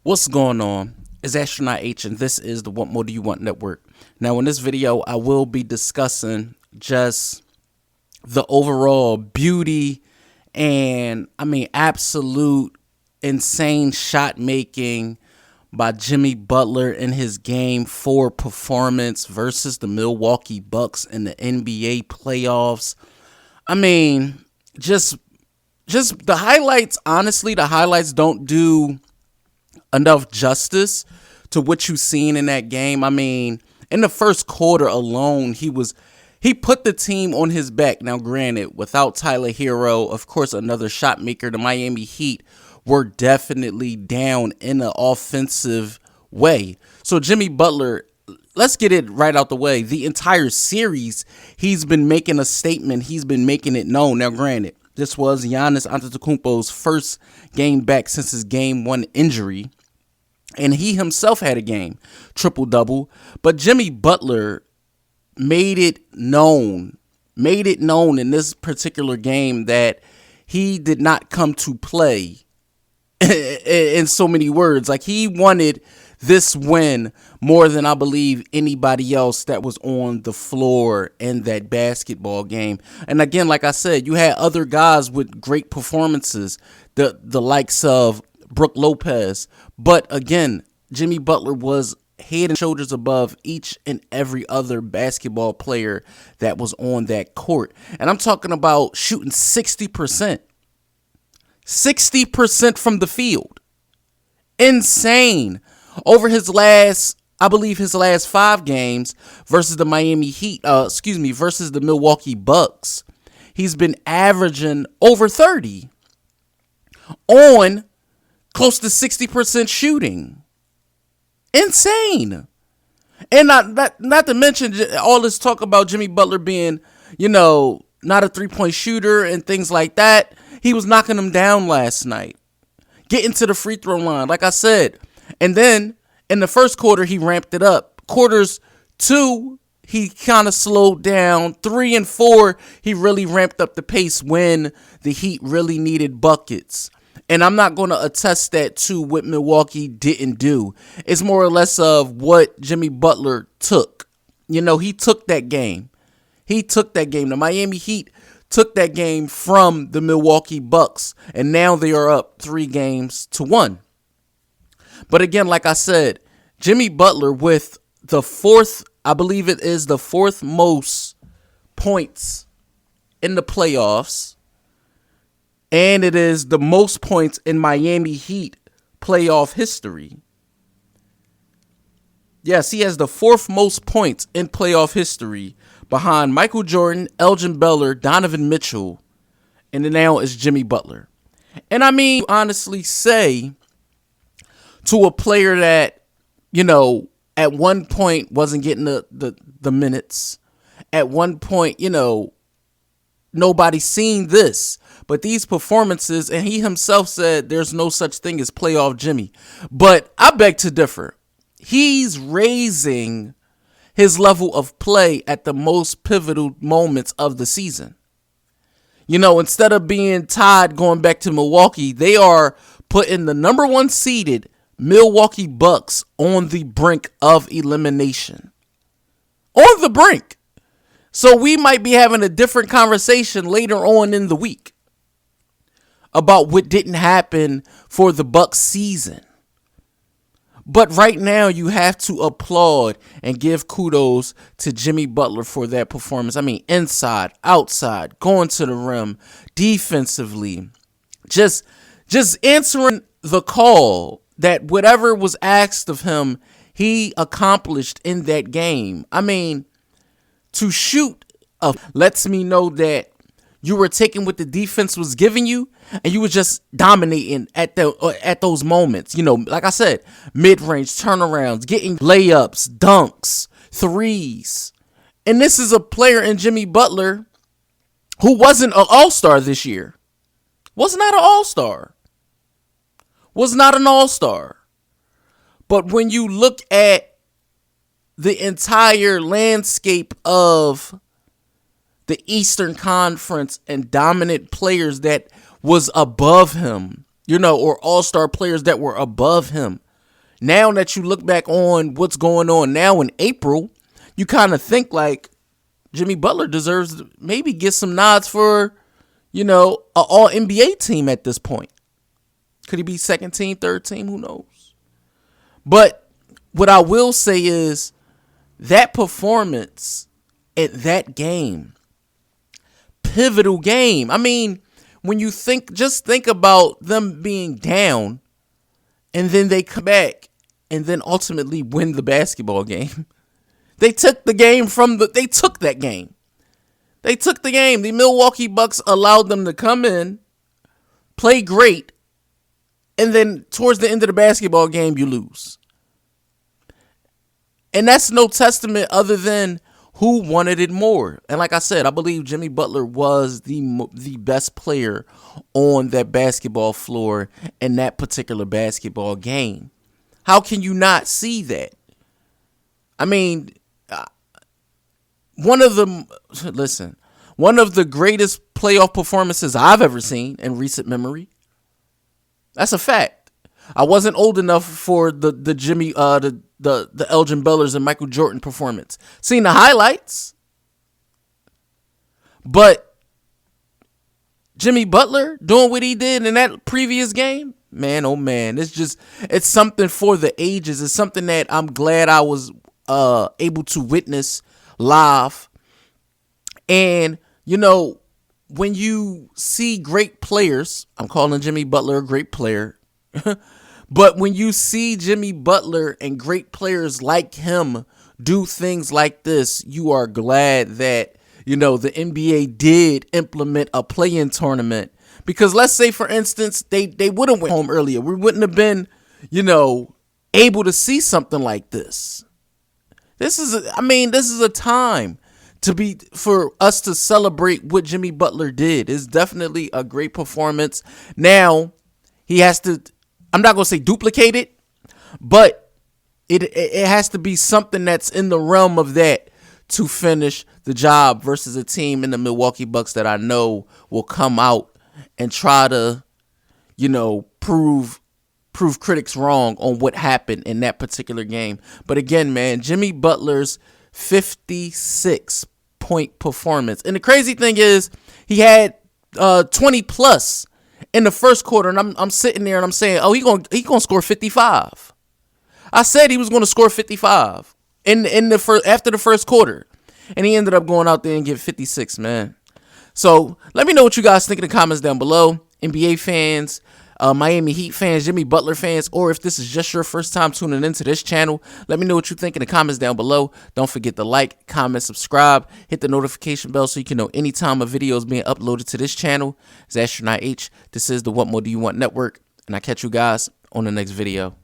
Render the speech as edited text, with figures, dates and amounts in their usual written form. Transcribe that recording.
What's going on? It's Astronaut H, and this is the What More Do You Want Network. Now, in this video, I will be discussing just the overall beauty and, absolute insane shot making by Jimmy Butler in his Game 4 performance versus the Milwaukee Bucks in the NBA playoffs. Just the highlights, honestly, the highlights don't do enough justice to what you've seen in that game. In the first quarter alone, he put the team on his back. Now, granted, without Tyler Hero, of course, another shot maker, the Miami Heat were definitely down in an offensive way. So Jimmy Butler, let's get it right out the way. The entire series, he's been making a statement. He's been making it known. Now, granted, this was Giannis Antetokounmpo's first game back since his Game 1 injury. And he himself had a game, triple-double. But Jimmy Butler made it known in this particular game that he did not come to play in so many words. Like, he wanted this win more than I believe anybody else that was on the floor in that basketball game. And again, like I said, you had other guys with great performances, the likes of Brook Lopez. But again, Jimmy Butler was head and shoulders above each and every other basketball player that was on that court. And I'm talking about shooting 60%. 60% from the field. Insane. Over his last 5 games versus the versus the Milwaukee Bucks, he's been averaging over 30 on close to 60% shooting. Insane. And not to mention all this talk about Jimmy Butler being, not a three-point shooter and things like that. He was knocking them down last night, getting to the free throw line, like I said. And then in the first quarter, he ramped it up. Quarters 2, he kind of slowed down. 3 and 4, he really ramped up the pace when the Heat really needed buckets. And I'm not going to attest that to what Milwaukee didn't do. It's more or less of what Jimmy Butler took. He took that game. The Miami Heat took that game from the Milwaukee Bucks. And now they are up 3-1. But again, like I said, Jimmy Butler with the fourth most points in the playoffs. And it is the most points in Miami Heat playoff history. Yes, he has the 4th most points in playoff history behind Michael Jordan, Elgin Baylor, Donovan Mitchell, and then now is Jimmy Butler. And honestly say to a player that, at one point wasn't getting the minutes, at one point, nobody seen this. But these performances, and he himself said there's no such thing as playoff Jimmy. But I beg to differ. He's raising his level of play at the most pivotal moments of the season. Instead of being tied going back to Milwaukee, they are putting the number 1 seeded Milwaukee Bucks on the brink of elimination. On the brink. So we might be having a different conversation later on in the week about what didn't happen for the Bucks season. But right now, you have to applaud and give kudos to Jimmy Butler for that performance. Inside, outside, going to the rim, defensively, just answering the call that whatever was asked of him, he accomplished in that game. To shoot lets me know that you were taking what the defense was giving you, and you were just dominating at those moments. Like I said, mid-range turnarounds, getting layups, dunks, threes. And this is a player in Jimmy Butler who wasn't an all-star this year. Was not an all-star. But when you look at the entire landscape of the Eastern Conference and dominant players that was above him, or all-star players that were above him, Now that you look back on what's going on now in April, you kind of think like Jimmy Butler deserves to maybe get some nods for, an all NBA team at this point. Could he be second team, third team? Who knows? But what I will say is that performance at that game, pivotal game. I mean, when you just think about them being down and then they come back and then ultimately win the basketball game. They took the game they took that game. They took the game. The Milwaukee Bucks allowed them to come in, play great, and then towards the end of the basketball game, you lose. And that's no testament other than who wanted it more. And like I said, I believe Jimmy Butler was the best player on that basketball floor in that particular basketball game. How can you not see that? I mean, one of the greatest playoff performances I've ever seen in recent memory. That's a fact. I wasn't old enough for the Elgin Bellers and Michael Jordan performance. Seen the highlights, but Jimmy Butler doing what he did in that previous game, man, oh man, it's something for the ages. It's something that I'm glad I was able to witness live. And when you see great players, I'm calling Jimmy Butler a great player. But when you see Jimmy Butler and great players like him do things like this, you are glad that, the NBA did implement a play-in tournament. Because let's say, for instance, they would have went home earlier. We wouldn't have been, able to see something like this. This is a time for us to celebrate what Jimmy Butler did. It's definitely a great performance. Now, he has to, I'm not going to say duplicate it, but it has to be something that's in the realm of that to finish the job versus a team in the Milwaukee Bucks that I know will come out and try to, prove critics wrong on what happened in that particular game. But again, man, Jimmy Butler's 56-point performance. And the crazy thing is he had 20 plus in the first quarter, and I'm sitting there and I'm saying, oh, he gonna score 55. I said he was gonna score 55 after the first quarter, and he ended up going out there and getting 56, man. So let me know what you guys think in the comments down below. NBA fans, Miami Heat fans, Jimmy Butler fans, or if this is just your first time tuning into this channel, let me know what you think in the comments down below. Don't forget to like, comment, subscribe, hit the notification bell so you can know anytime a video is being uploaded to this channel. It's Astronaut H. This is the What More Do You Want Network, and I'll catch you guys on the next video.